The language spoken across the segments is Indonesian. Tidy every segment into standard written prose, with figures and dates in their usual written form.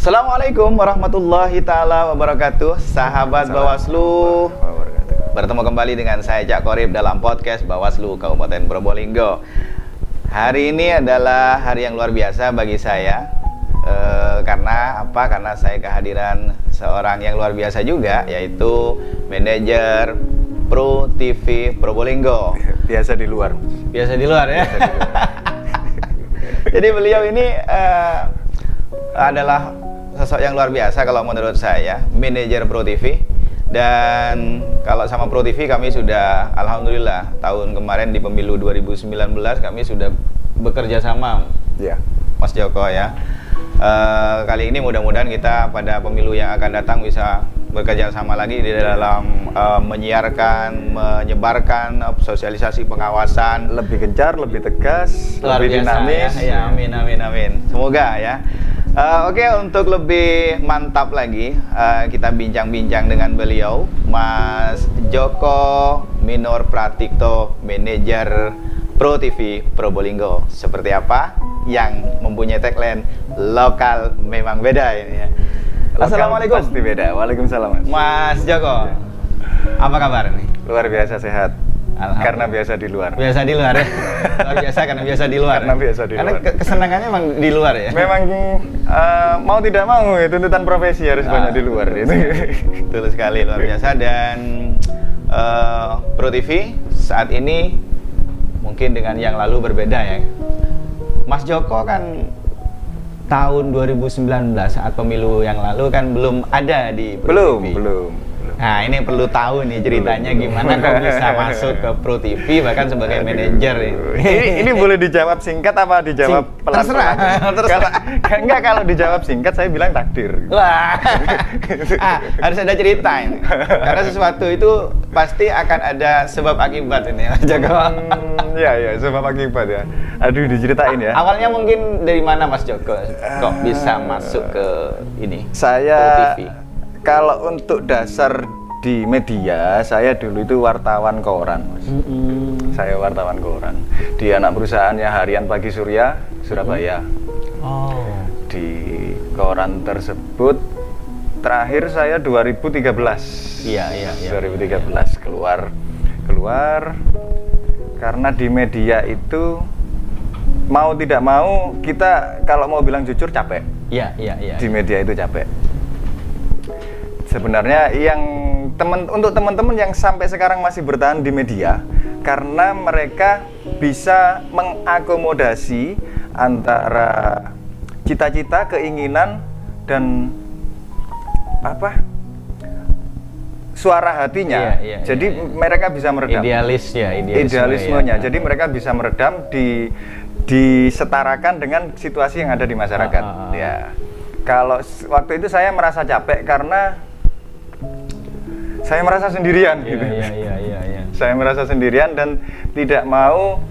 Assalamualaikum warahmatullahi ta'ala wabarakatuh. Sahabat Bawaslu, bertemu kembali dengan saya Cak Korib dalam podcast Bawaslu Kabupaten Probolinggo. Hari ini adalah hari yang luar biasa bagi saya. Karena apa? Karena saya kehadiran seorang yang luar biasa juga, yaitu manajer Pro TV Probolinggo. Biasa di luar. Biasa di luar ya. Jadi beliau ini adalah sosok yang luar biasa kalau menurut saya, manajer Pro TV. Dan kalau sama Pro TV kami sudah, alhamdulillah, tahun kemarin di pemilu 2019 kami sudah bekerja sama, Ya. Mas Joko ya. Kali ini mudah-mudahan kita pada pemilu yang akan datang bisa bekerja sama lagi di dalam menyiarkan, menyebarkan sosialisasi pengawasan Lebih gencar, lebih tegas, luar lebih biasa, dinamis. ya. Amin, amin, amin. Semoga ya. Oke, untuk lebih mantap lagi, kita bincang-bincang dengan beliau, Mas Joko Minor Pratikto, manajer Pro TV Probolinggo. Seperti apa? Yang mempunyai tagline lokal memang beda ini ya. Assalamualaikum. Pasti beda. Waalaikumsalam, Mas. Mas Joko, apa kabar nih? Luar biasa sehat. Alhamdulillah. Karena biasa di luar. Biasa di luar ya? Luar biasa karena biasa di luar. Karena biasa di Karena luar. kesenangannya emang di luar ya? Memang mau tidak mau ya, tuntutan profesi harus banyak di luar gitu. Betul sekali, luar biasa. Dan Pro TV saat ini mungkin dengan yang lalu berbeda ya. Mas Joko kan tahun 2019 saat pemilu yang lalu kan belum ada di Pro TV. Belum. Nah, ini perlu tahu nih ceritanya gimana kok bisa masuk ke Pro TV bahkan sebagai manajer Ini boleh dijawab singkat apa dijawab pelan-pelan? Terserah. Enggak, kalau dijawab singkat saya bilang takdir. Wah, harus ada cerita ini. Karena sesuatu itu pasti akan ada sebab akibat ini, Mas Joko. Ya, sebab akibat ya. Aduh, diceritain ya. Awalnya mungkin dari mana Mas Joko kok bisa masuk ke ini? Saya Pro TV? Kalau untuk dasar di media, saya dulu itu wartawan koran, Mas. Saya wartawan koran di anak perusahaannya Harian Pagi Surya, Surabaya. Oh. Di koran tersebut terakhir saya 2013. Iya. 2013 keluar karena di media itu mau tidak mau kita kalau mau bilang jujur capek. Iya. Di media itu capek. Sebenarnya untuk teman-teman yang sampai sekarang masih bertahan di media karena mereka bisa mengakomodasi antara cita-cita, keinginan dan suara hatinya. Jadi mereka bisa meredam idealismenya. Jadi mereka bisa meredam disetarakan dengan situasi yang ada di masyarakat. Ya. Kalau waktu itu saya merasa capek karena saya merasa sendirian gitu. Iya. Saya merasa sendirian dan tidak mau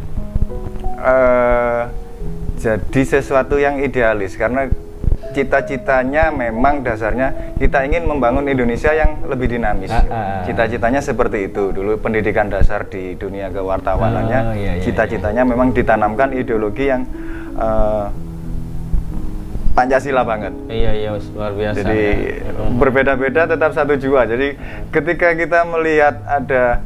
jadi sesuatu yang idealis karena cita-citanya memang dasarnya kita ingin membangun Indonesia yang lebih dinamis. Cita-citanya seperti itu. Dulu pendidikan dasar di dunia kewartawanannya, cita-citanya memang ditanamkan ideologi yang Pancasila banget. Iya, luar biasa. Jadi berbeda-beda tetap satu jua. Jadi ketika kita melihat ada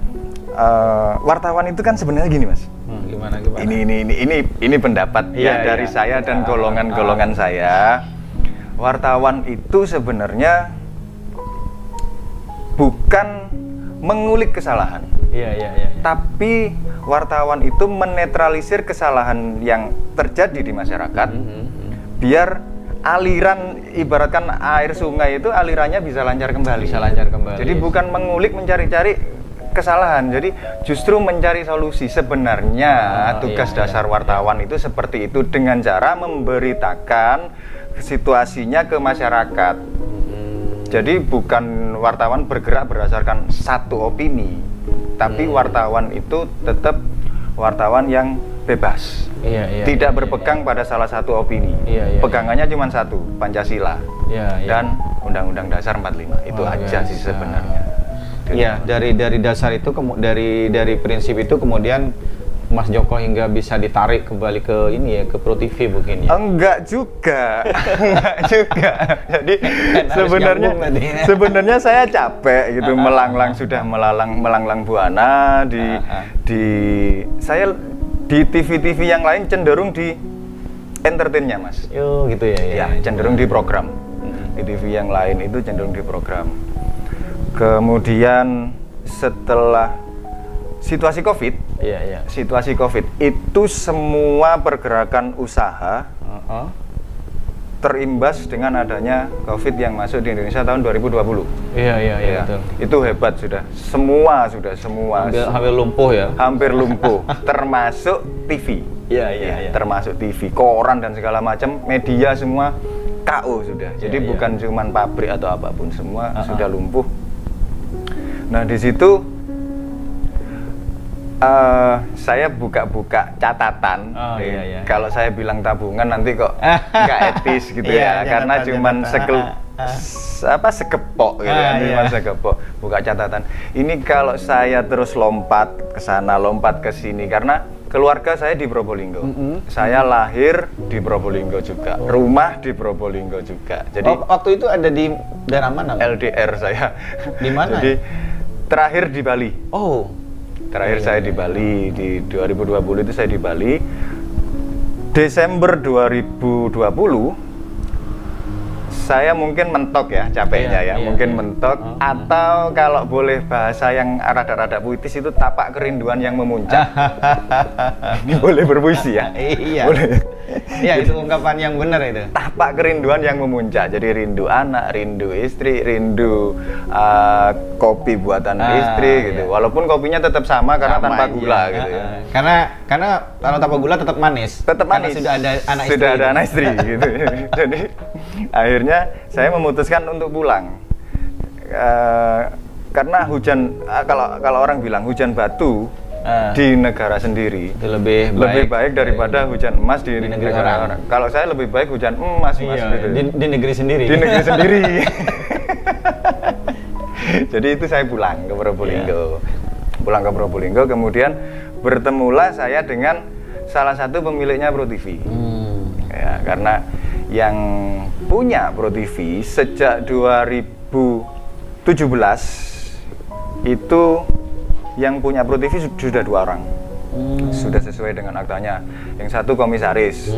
wartawan itu kan sebenarnya gini, Mas. Gimana? Ini pendapat dari saya dan golongan-golongan saya. Wartawan itu sebenarnya bukan mengulik kesalahan. Iya. Tapi wartawan itu menetralisir kesalahan yang terjadi di masyarakat. Biar aliran, ibaratkan air sungai itu alirannya bisa lancar kembali. Jadi bukan mengulik mencari-cari kesalahan, jadi justru mencari solusi. Sebenarnya tugas dasar wartawan itu seperti itu dengan cara memberitakan situasinya ke masyarakat. Jadi bukan wartawan bergerak berdasarkan satu opini, tapi wartawan itu tetap wartawan yang bebas, tidak berpegang pada salah satu opini. Pegangannya cuma satu, Pancasila dan Undang-Undang Dasar 45. Itu aja sih sebenarnya. Iya, dari dasar itu dari prinsip itu kemudian Mas Joko hingga bisa ditarik kembali ke ini ya, ke Pro TV mungkin ya? Enggak juga, enggak juga. Jadi sebenarnya saya capek gitu, melanglang buana saya di TV yang lain cenderung di entertainnya Mas. Yo gitu ya. Ya cenderung di program. Di TV yang lain itu cenderung di program. Kemudian setelah situasi COVID, situasi COVID itu semua pergerakan usaha terimbas dengan adanya COVID yang masuk di Indonesia tahun 2020. Iya, betul. Itu hebat sudah. Semua hampir lumpuh ya. Hampir lumpuh, termasuk TV. Iya. Termasuk TV, koran dan segala macam, media semua KO sudah. Jadi bukan cuman pabrik atau apapun, semua sudah lumpuh. Nah, di situ saya buka-buka catatan. Kalau saya bilang tabungan nanti kok nggak etis gitu ya, karena cuman sekepok gitu ya, cuman sekepok. Buka catatan. Ini kalau saya terus lompat ke sana, lompat ke sini, karena keluarga saya di Probolinggo. Saya lahir di Probolinggo juga, rumah di Probolinggo juga. Jadi waktu itu ada di daerah mana? LDR saya. Di mana? Jadi terakhir di Bali. Terakhir saya di Bali, di 2020 itu saya di Bali. Desember 2020 saya mungkin mentok ya, capeknya mungkin mentok, atau kalau boleh bahasa yang rada-rada puitis itu tapak kerinduan yang memuncak. Ini boleh berpuisi ya? Iya. Boleh. Iya, itu ungkapan yang benar itu. Tapak kerinduan yang memuncak. Jadi rindu anak, rindu istri, rindu kopi buatan istri gitu. Walaupun kopinya tetap sama karena tanpa gula gitu ya. Karena kalau tanpa gula tetap manis. Tetap manis. Sudah ada anak istri. Sudah ada anak istri gitu. Jadi akhirnya saya memutuskan untuk pulang. Karena hujan, kalau orang bilang hujan batu di negara sendiri itu lebih baik daripada hujan emas di negara orang. Kalau saya lebih baik hujan emas gitu. Di negeri sendiri. Di negeri sendiri. Jadi itu saya pulang ke Probolinggo. Pulang ke Probolinggo, kemudian bertemulah saya dengan salah satu pemiliknya Pro TV. Ya, karena yang punya Pro TV sejak 2017 itu yang punya Pro TV sudah 2 orang. Sudah sesuai dengan aktanya. Yang satu komisaris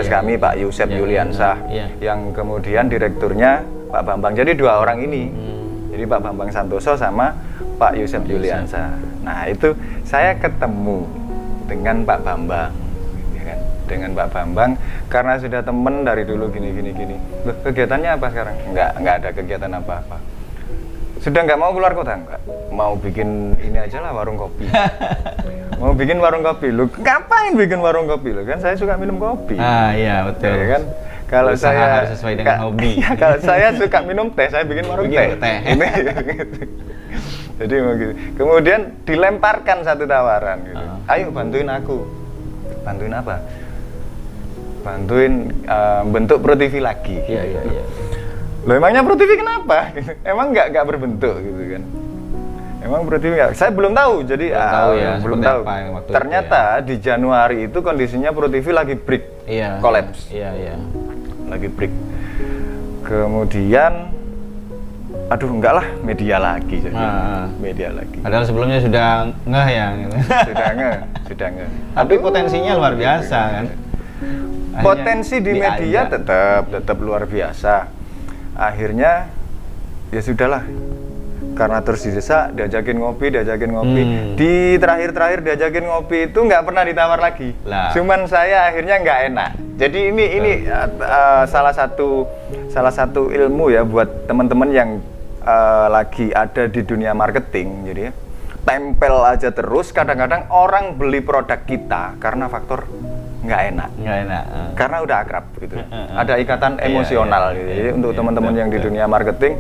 kami Pak Yusef Yuliansah, yang kemudian direkturnya Pak Bambang. Jadi 2 orang ini. Jadi Pak Bambang Santoso sama Pak Yusef Yuliansah. Nah, itu saya ketemu dengan Pak Bambang. Dengan Pak Bambang karena sudah temen dari dulu gini. Loh, kegiatannya apa sekarang? Enggak ada kegiatan apa-apa. Sudah nggak mau keluar kota, enggak. Mau bikin ini aja lah, warung kopi. Mau bikin warung kopi. Lu ngapain bikin warung kopi? Lu kan saya suka minum kopi. Iya, betul. Ya, kan? Kalau saya harus sesuai dengan hobi. Ya, kalau saya suka minum teh, saya bikin warung teh. Ini gitu. Jadi begitu. Kemudian dilemparkan satu tawaran gitu. Ayo bantuin aku. Bantuin apa? Bantuin bentuk Pro TV lagi. Iya. Loh, emangnya Pro TV kenapa? Emang nggak berbentuk gitu kan? Emang Pro TV nggak? Saya belum tahu, jadi belum tahu. Ternyata di Januari itu kondisinya Pro TV lagi break, collapse. Iya. Lagi break. Kemudian, aduh enggak lah, media lagi jadi. Media lagi. Padahal sebelumnya sudah ngeh ya. Sudah ngeh. Tapi potensinya luar biasa kan? Potensi di media tetap luar biasa. Akhirnya ya sudahlah, karena terus diajakin ngopi. Di terakhir diajakin ngopi itu nggak pernah ditawar lagi. Cuman saya akhirnya nggak enak. Jadi ini salah satu ilmu ya buat teman-teman yang lagi ada di dunia marketing. Jadi ya, tempel aja terus. Kadang-kadang orang beli produk kita karena faktor nggak enak, karena udah akrab gitu. Ada ikatan emosional gitu. Jadi untuk teman-teman yang di dunia marketing,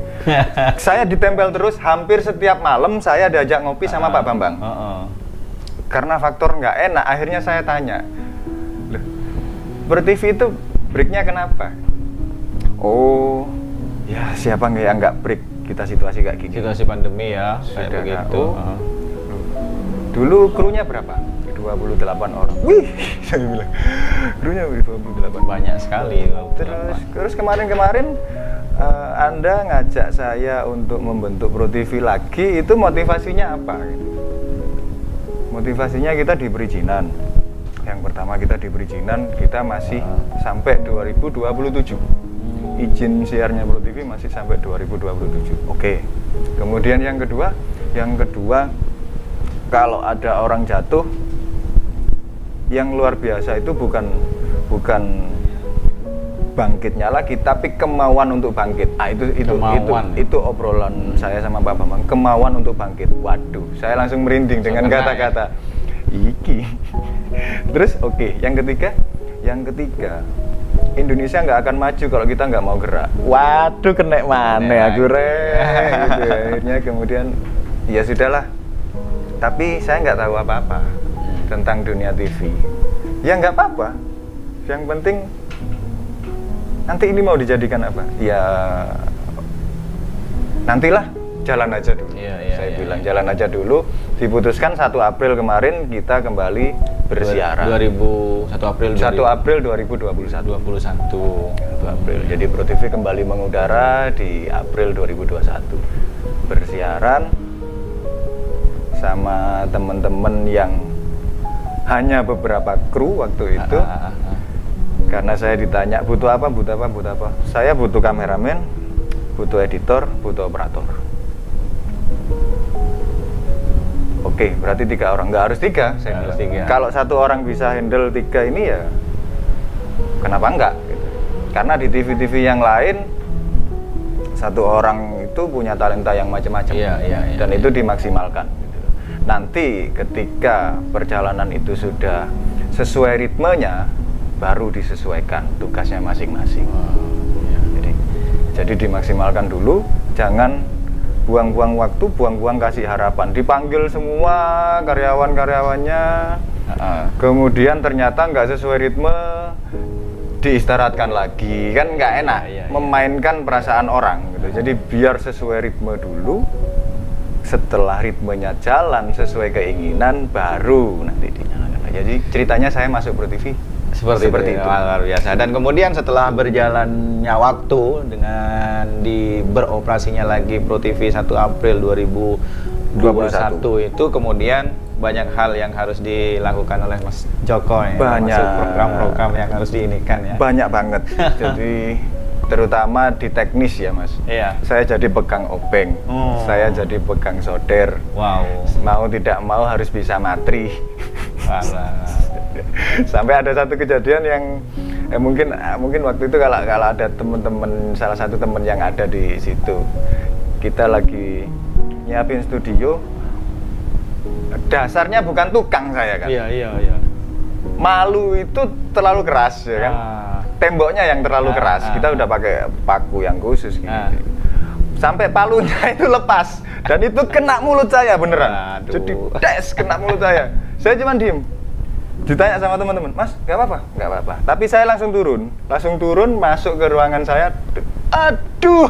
saya ditempel terus. Hampir setiap malam saya diajak ngopi sama Pak Bambang. Karena faktor nggak enak, akhirnya saya tanya, loh, Pro TV itu breaknya kenapa? Oh, ya siapa yang nggak break? Kita situasi kayak gini. Situasi pandemi ya, kayak begitu. Dulu krunya berapa? 2 28 orang. Wih, saya bilang, krunya 28. Banyak sekali. Terus kemarin Anda ngajak saya untuk membentuk Pro TV lagi, itu motivasinya apa? Motivasinya kita di perizinan. Yang pertama kita di perizinan, kita masih sampai 2027. Izin siarnya Pro TV masih sampai 2027. Oke. Kemudian yang kedua, kalau ada orang jatuh, yang luar biasa itu bukan bangkitnya lagi, tapi kemauan untuk bangkit. Itu obrolan saya sama Pak Bambang, kemauan untuk bangkit. Waduh, saya langsung merinding dengan kata-kata iki. Terus yang ketiga, Indonesia nggak akan maju kalau kita nggak mau gerak. Waduh, kena mana aku gitu. Akhirnya kemudian ya sudahlah. Tapi saya nggak tahu apa-apa tentang dunia TV. Ya nggak apa-apa. Yang penting nanti ini mau dijadikan apa? Ya nantilah, jalan aja dulu. Saya bilang jalan aja dulu. Diputuskan 1 April kemarin kita kembali bersiaran. 1 April 2021. 1 April. Jadi Pro TV kembali mengudara di April 2021. Bersiaran sama teman-teman yang hanya beberapa kru waktu itu. Karena saya ditanya butuh apa. Saya butuh kameramen, butuh editor, butuh operator. Oke, berarti 3 orang. Nggak harus 3, saya bilang. Kalau 1 orang bisa handle 3 ini ya kenapa enggak gitu. Karena di TV-TV yang lain 1 orang itu punya talenta yang macam-macam. Dan itu dimaksimalkan gitu. Nanti ketika perjalanan itu sudah sesuai ritmenya, baru disesuaikan tugasnya masing-masing. Jadi dimaksimalkan dulu, jangan buang-buang waktu, buang-buang kasih harapan. Dipanggil semua karyawan-karyawannya, kemudian ternyata nggak sesuai ritme, diistirahatkan lagi, kan nggak enak. Memainkan perasaan orang gitu. Jadi biar sesuai ritme dulu. Setelah ritmenya jalan sesuai keinginan, baru nanti dinyalakan. Jadi ceritanya saya masuk Pro TV seperti itu. Luar biasa. Dan kemudian setelah berjalannya waktu dengan beroperasinya lagi Pro TV 1 April 2021 itu, kemudian banyak hal yang harus dilakukan oleh Mas Joko ya. Banyak program-program yang harus diinikan ya. Banyak banget. Jadi terutama di teknis ya Mas. Saya jadi pegang obeng, saya jadi pegang solder. Mau tidak mau harus bisa matri. Sampai ada satu kejadian yang mungkin waktu itu kalau ada teman-teman, salah satu teman yang ada di situ, kita lagi nyiapin studio. Dasarnya bukan tukang saya kan. Malu itu terlalu keras ya kan. Temboknya yang terlalu keras. Kita udah pakai paku yang khusus gitu. Sampai palunya itu lepas dan itu kena mulut saya beneran. Jadi kena mulut saya. Saya cuma diem. Ditanya sama teman-teman, Mas, nggak apa-apa. Tapi saya langsung turun, masuk ke ruangan saya. Aduh,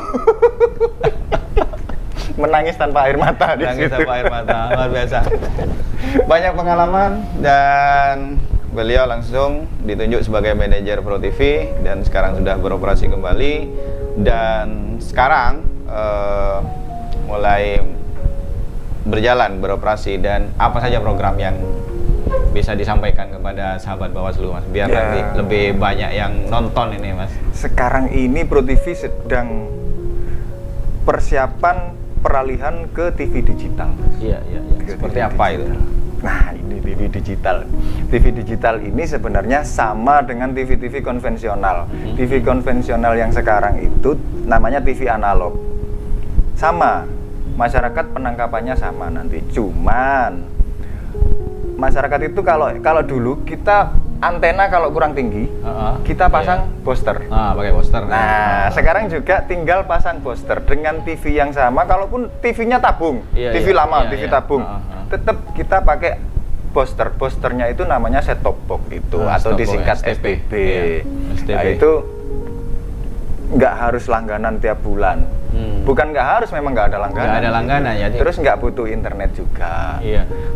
menangis tanpa air mata di situ. Luar biasa. Banyak pengalaman dan beliau langsung ditunjuk sebagai manajer Pro TV dan sekarang sudah beroperasi kembali dan sekarang mulai berjalan beroperasi. Dan apa saja program yang bisa disampaikan kepada sahabat Bawaslu Mas, biar nanti lebih banyak yang nonton ini Mas? Sekarang ini Pro TV sedang persiapan peralihan ke TV digital. Seperti apa itu? Nah, ini TV digital. TV digital ini sebenarnya sama dengan TV-TV konvensional. TV konvensional yang sekarang itu namanya TV analog. Sama, masyarakat penangkapannya sama nanti. Cuman masyarakat itu kalau dulu kita antena kalau kurang tinggi, kita pasang booster. Pakai booster. Nah, sekarang juga tinggal pasang booster dengan TV yang sama. Kalaupun TV-nya tabung, TV lama, TV tabung, tetap kita pakai booster. Boosternya itu namanya set top box itu, atau disingkat STB. Nah, itu nggak harus langganan tiap bulan. Bukan nggak harus, memang nggak ada langganan. Nggak ada langganan ya. Terus nggak butuh internet juga.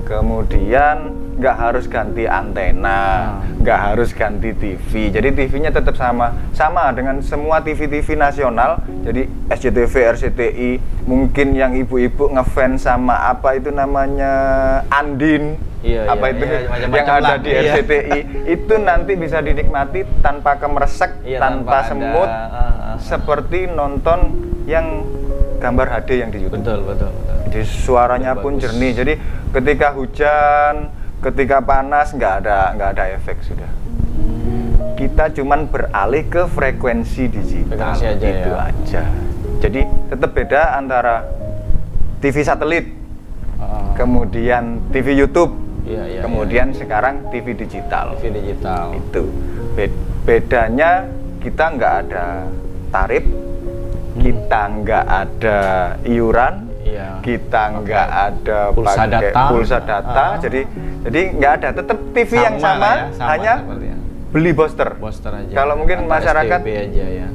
Kemudian nggak harus ganti antena, nggak harus ganti TV. Jadi TV-nya tetap sama dengan semua TV-TV nasional. Jadi SCTV, RCTI, mungkin yang ibu-ibu ngefans sama apa itu namanya Andin, yang ada di RCTI, itu nanti bisa dinikmati tanpa kemeresek, tanpa semut, seperti nonton yang gambar HD yang di YouTube. Betul. Jadi suaranya pun jernih. Jadi ketika hujan, ketika panas nggak ada efek sudah. Kita cuman beralih ke frekuensi digital aja, itu aja. Jadi tetap beda antara TV satelit, kemudian TV YouTube, kemudian sekarang TV digital. Itu bedanya, kita nggak ada tarif, kita nggak ada iuran, kita nggak ada pulsa data, jadi nggak ada, tetap TV yang sama hanya beli booster aja. Kalau mungkin masyarakat aja, ya.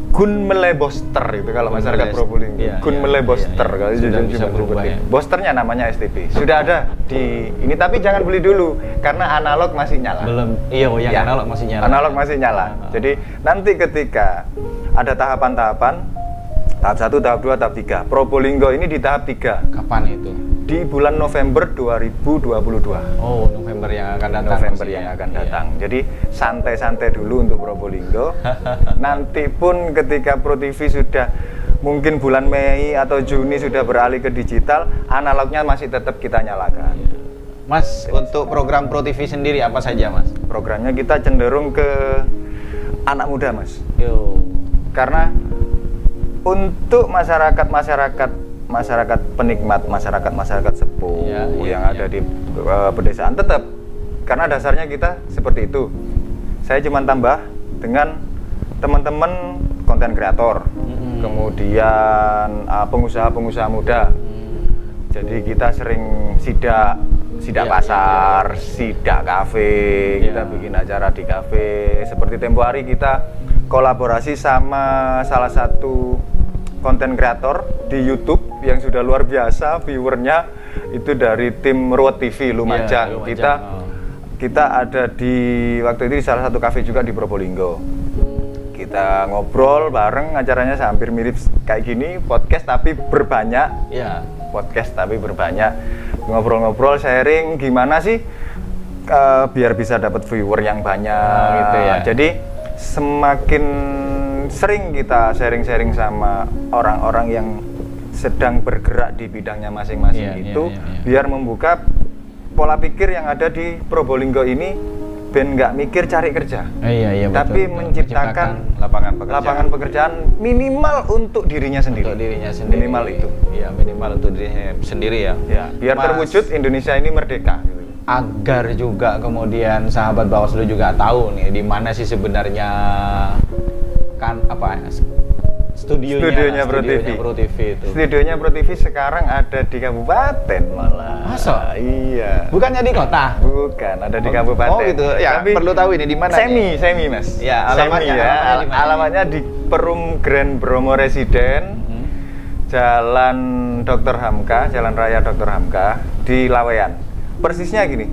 Gun mele booster itu kalau masyarakat Probolinggo, gun mele booster kalau bisa berubah ya. Boosternya namanya STB. Sudah ada di ini, tapi jangan beli dulu karena analog masih nyala. Belum, yang analog masih nyala. Analog masih nyala. Jadi nanti ketika ada tahapan-tahapan, tahap 1, tahap 2, tahap 3. Probolinggo ini di tahap 3. Kapan itu? Di bulan November 2022. Oh, November yang akan datang. Jadi santai-santai dulu untuk Probolinggo. Nanti pun ketika Pro TV sudah mungkin bulan Mei atau Juni sudah beralih ke digital, analognya masih tetap kita nyalakan. Mas, untuk program Pro TV sendiri apa saja, Mas? Programnya kita cenderung ke anak muda, Mas. Karena untuk masyarakat penikmat, masyarakat sepuh yang ada di pedesaan, tetap karena dasarnya kita seperti itu. Saya cuma tambah dengan teman-teman konten kreator, kemudian pengusaha-pengusaha muda. Jadi kita sering sidak pasar, sidak kafe, kita bikin acara di kafe. Seperti tempo hari kita kolaborasi sama salah satu konten kreator di YouTube yang sudah luar biasa viewernya, itu dari tim Ruwet TV Lumajang. Kita ada di waktu itu di salah satu kafe juga di Probolinggo. Kita ngobrol bareng, acaranya hampir mirip kayak gini, podcast tapi berbanyak. Ngobrol-ngobrol, sharing gimana sih biar bisa dapat viewer yang banyak gitu ya. Jadi semakin sering kita sharing-sharing sama orang-orang yang sedang bergerak di bidangnya masing-masing biar membuka pola pikir yang ada di Probolinggo ini, ben nggak mikir cari kerja, tapi menciptakan lapangan pekerjaan minimal untuk dirinya sendiri. Minimal itu. Minimal untuk dirinya sendiri ya. Biar terwujud Indonesia ini merdeka. Agar juga kemudian sahabat Bawaslu juga tahu nih di mana sih sebenarnya studionya Pro TV itu. Studionya Pro TV sekarang ada di kabupaten malah. Masa? Iya. Bukannya di kota? Bukan, ada di kabupaten. Oh gitu. Ya, tapi perlu tahu ini di mana? Semi, Mas. Ya, alamatnya di Perum Grand Bromo Residen. Jalan Dr. Hamka, Jalan Raya Dr. Hamka di Laweyan. Persisnya gini.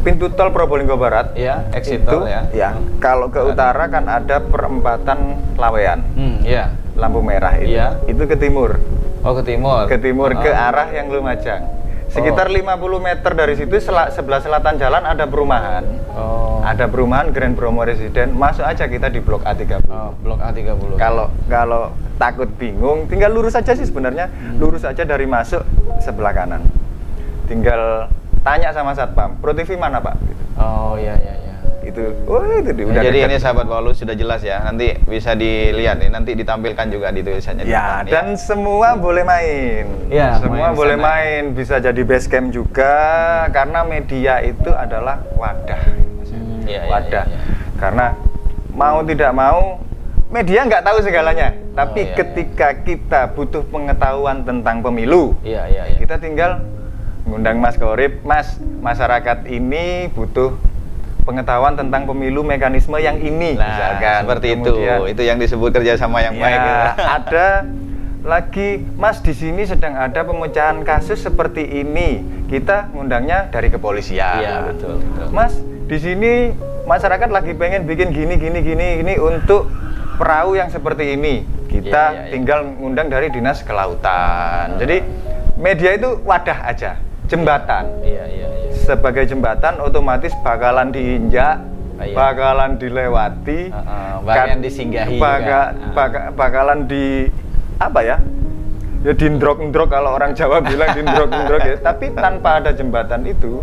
Pintu tol Probolinggo Barat, exit tol ya. Kalau ke utara kan ada perempatan Laweyan, lampu merah itu. Itu ke timur. Oh, ke timur. Ke timur, ke arah yang Lumajang. Sekitar 50 meter dari situ sebelah selatan jalan ada perumahan. Ada perumahan Grand Bromo Residen. Masuk aja kita di Blok A30. Blok A30. Kalau takut bingung, tinggal lurus aja sih sebenarnya. Lurus aja dari masuk sebelah kanan. Tinggal tanya sama satpam, Pro TV mana Pak? Itu udah jadi dekat. Ini sahabat Bawaslu sudah jelas ya, nanti bisa dilihat nih, nanti ditampilkan juga di tulisannya. Dan semua boleh main. Semua boleh main, bisa jadi base camp juga, karena media itu adalah wadah. Karena mau tidak mau, media nggak tahu segalanya. Tapi ketika kita butuh pengetahuan tentang pemilu, kita tinggal ngundang Mas Korib, Mas, masyarakat ini butuh pengetahuan tentang pemilu mekanisme yang ini, misalkan. Seperti kemudian, itu yang disebut kerjasama yang baik. Ada lagi Mas di sini sedang ada pemecahan kasus seperti ini, kita ngundangnya dari kepolisian. Iya, betul. Mas di sini masyarakat lagi pengen bikin gini untuk perahu yang seperti ini, kita tinggal ngundang dari dinas kelautan. Jadi media itu wadah aja, jembatan. Iya. Sebagai jembatan otomatis bakalan diinjak, bakalan dilewati, bahkan disinggahi, bakalan di apa ya? Ya dindrok-ndrok kalau orang Jawa bilang dindrok-ndrok ya. Tapi tanpa ada jembatan itu,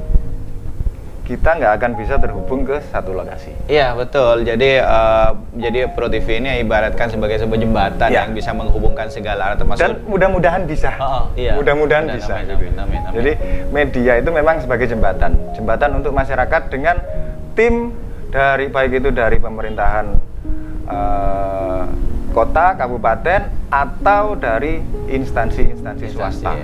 kita nggak akan bisa terhubung ke satu lokasi. Iya betul. Jadi Pro TV ini ibaratkan sebagai sebuah jembatan yang bisa menghubungkan segala arah, termasuk. Dan mudah-mudahan bisa. Mudah-mudahan bisa. Amin. Jadi media itu memang sebagai jembatan untuk masyarakat dengan tim dari baik itu dari pemerintahan kota, kabupaten, atau dari instansi swasta.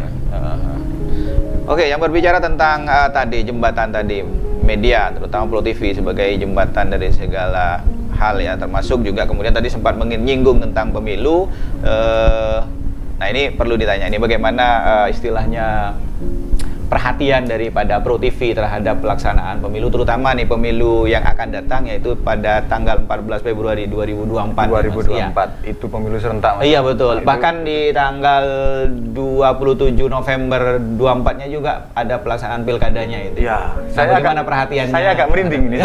Oke, yang berbicara tentang jembatan tadi, media terutama Pro TV sebagai jembatan dari segala hal ya, termasuk juga kemudian tadi sempat menyinggung tentang pemilu. Nah ini perlu ditanya, ini bagaimana istilahnya perhatian daripada Pro TV terhadap pelaksanaan pemilu, terutama nih pemilu yang akan datang, yaitu pada tanggal 14 Februari 2024. 2024 itu pemilu serentak, Mas. Iya betul. Bahkan di tanggal 27 November 24-nya juga ada pelaksanaan pilkadanya itu. Iya. Bagaimana perhatiannya? Saya agak merinding ini.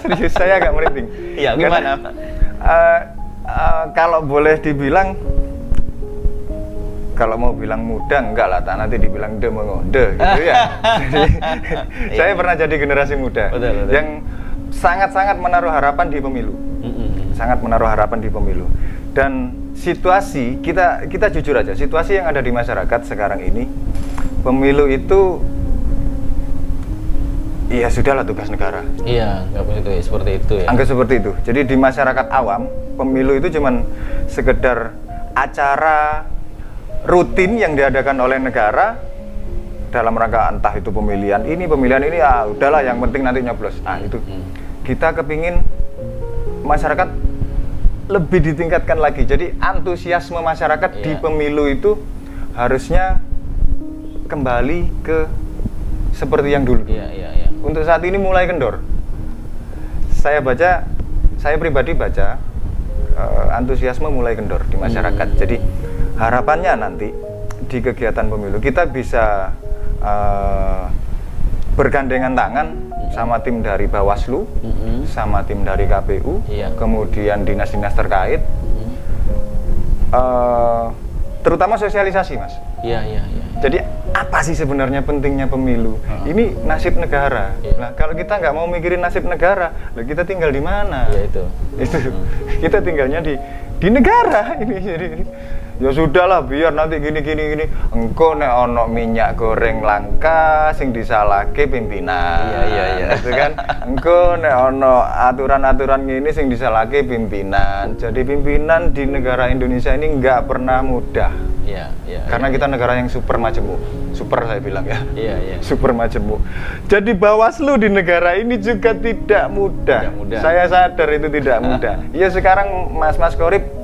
Serius, saya agak merinding. Iya, gimana? Kalau boleh dibilang, kalau mau bilang muda enggak lah, nanti dibilang de gitu ya. Jadi saya pernah jadi generasi muda yang sangat-sangat menaruh harapan di pemilu. Sangat menaruh harapan di pemilu. Dan situasi kita jujur aja, situasi yang ada di masyarakat sekarang ini, pemilu itu ya sudahlah tugas negara. Iya, nggak seperti itu ya. Anggap seperti itu. Jadi di masyarakat awam, pemilu itu cuman sekedar acara rutin yang diadakan oleh negara dalam rangka entah itu pemilihan ini udahlah yang penting nanti nyoblos. Nah itu kita kepingin masyarakat lebih ditingkatkan lagi. Jadi antusiasme masyarakat di pemilu itu harusnya kembali ke seperti yang dulu. Untuk saat ini mulai kendor. Saya pribadi baca antusiasme mulai kendor di masyarakat. Jadi harapannya nanti di kegiatan pemilu kita bisa bergandengan tangan sama tim dari Bawaslu, sama tim dari KPU, kemudian dinas-dinas terkait, terutama sosialisasi, Mas. Jadi apa sih sebenarnya pentingnya pemilu? Ini nasib negara. Nah kalau kita nggak mau mikirin nasib negara, kita tinggal di mana? Itu kita tinggalnya di negara ini. Jadi ya sudahlah, biar nanti gini. Engko nek ono minyak goreng langka sing disalahke pimpinan. Gitu kan. Engko nek ono aturan-aturan gini sing disalahke pimpinan. Jadi pimpinan di negara Indonesia ini nggak pernah mudah. Karena kita negara yang super majemuk. Super saya bilang ya. Super majemuk. Jadi Bawaslu di negara ini juga tidak mudah. Saya sadar itu tidak mudah. Ya sekarang Mas Qorib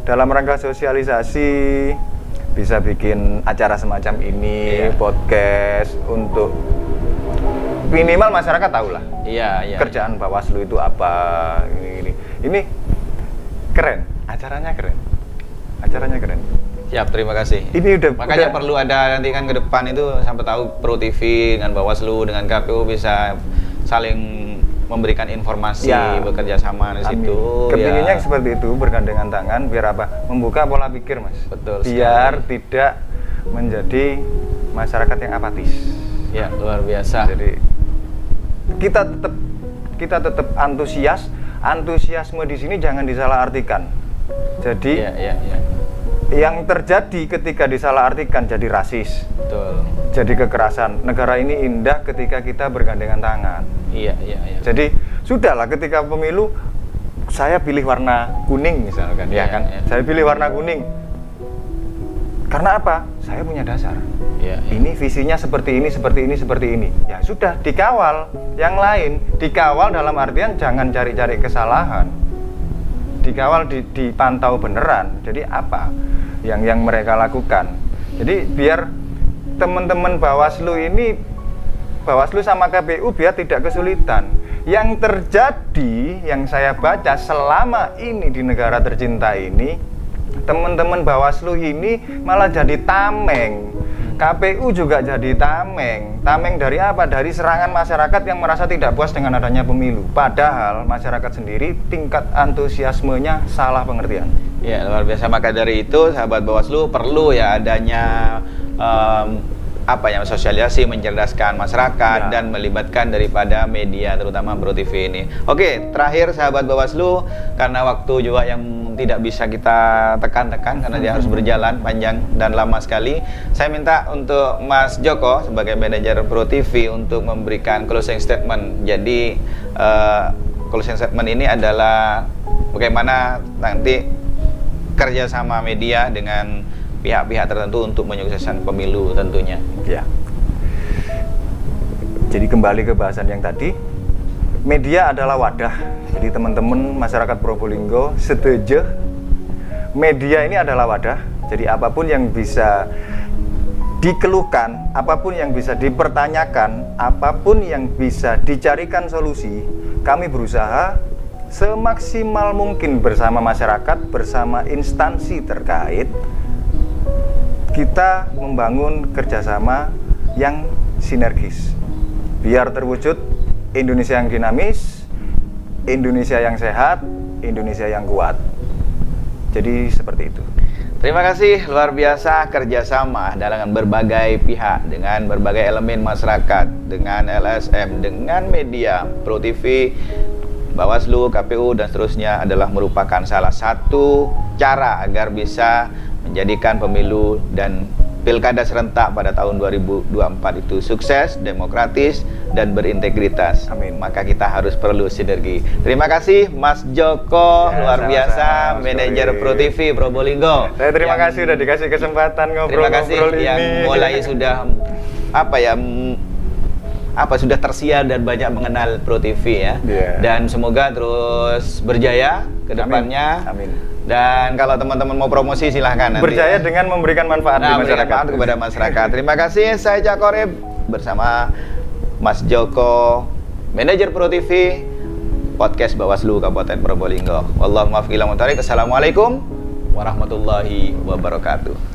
dalam rangka sosialisasi bisa bikin acara semacam ini, podcast untuk minimal masyarakat tahu lah. Kerjaan Bawaslu itu apa, ini keren, acaranya keren. Siap, terima kasih. Ini makanya perlu ada nanti kan ke depan itu sampai tahu Pro TV dengan Bawaslu dengan KPU bisa saling memberikan informasi, bekerja sama di situ. Kepinginnya seperti itu, bergandengan tangan, biar apa? Membuka pola pikir, Mas. Betul. Biar tidak menjadi masyarakat yang apatis. Ya, luar biasa. Jadi kita tetap antusias. Antusiasme di sini jangan disalahartikan. Jadi yang terjadi ketika disalahartikan jadi rasis. Betul. Jadi kekerasan. Negara ini indah ketika kita bergandengan tangan. Jadi sudahlah ketika pemilu saya pilih warna kuning misalkan, saya pilih warna kuning. Karena apa? Saya punya dasar. Ini visinya seperti ini. Ya sudah, dikawal. Yang lain dikawal dalam artian jangan cari-cari kesalahan. Dikawal, dipantau beneran. Jadi apa? yang mereka lakukan. Jadi biar teman-teman Bawaslu ini, Bawaslu sama KPU biar tidak kesulitan. Yang terjadi, yang saya baca selama ini di negara tercinta ini, teman-teman Bawaslu ini malah jadi tameng. KPU juga jadi tameng. Tameng dari apa? Dari serangan masyarakat yang merasa tidak puas dengan adanya pemilu. Padahal masyarakat sendiri tingkat antusiasmenya salah pengertian. Ya, luar biasa. Maka dari itu, sahabat Bawaslu, perlu ya adanya sosialisasi, mencerdaskan masyarakat dan melibatkan daripada media, terutama Bro TV ini. Oke, terakhir sahabat Bawaslu, karena waktu juga yang tidak bisa kita tekan-tekan karena dia harus berjalan panjang dan lama sekali. Saya minta untuk Mas Joko sebagai manajer Bro TV untuk memberikan closing statement. Jadi closing statement ini adalah bagaimana nanti kerjasama media dengan pihak-pihak tertentu untuk menyukseskan pemilu tentunya. Ya. Jadi kembali ke bahasan yang tadi, media adalah wadah. Jadi teman-teman masyarakat Probolinggo setuju, media ini adalah wadah. Jadi apapun yang bisa dikeluhkan, apapun yang bisa dipertanyakan, apapun yang bisa dicarikan solusi, kami berusaha semaksimal mungkin bersama masyarakat, bersama instansi terkait, kita membangun kerjasama yang sinergis biar terwujud Indonesia yang dinamis, Indonesia yang sehat, Indonesia yang kuat. Jadi seperti itu. Terima kasih, luar biasa kerjasama dengan berbagai pihak, dengan berbagai elemen masyarakat, dengan LSM, dengan media, Pro TV, Bawaslu, KPU, dan seterusnya adalah merupakan salah satu cara agar bisa menjadikan pemilu dan pilkada serentak pada tahun 2024 itu sukses, demokratis, dan berintegritas. Amin. Maka kita harus perlu sinergi. Terima kasih Mas Joko, luar biasa, manajer Pro TV Probolinggo. Saya terima kasih udah dikasih kesempatan ngobrol-ngobrol ini. Terima kasih yang mulai sudah sudah tersiar dan banyak mengenal Pro TV ya. Dan semoga terus berjaya ke depannya. Amin. Dan kalau teman-teman mau promosi silahkan nanti. Berjaya dengan memberikan manfaat di masyarakat. Kepada masyarakat. Terima kasih, saya Cak Korib bersama Mas Joko, manajer Pro TV, podcast Bawaslu Kabupaten Probolinggo. Wallahul muwaffiq ila aqwamit thoriq. Assalamualaikum warahmatullahi wabarakatuh.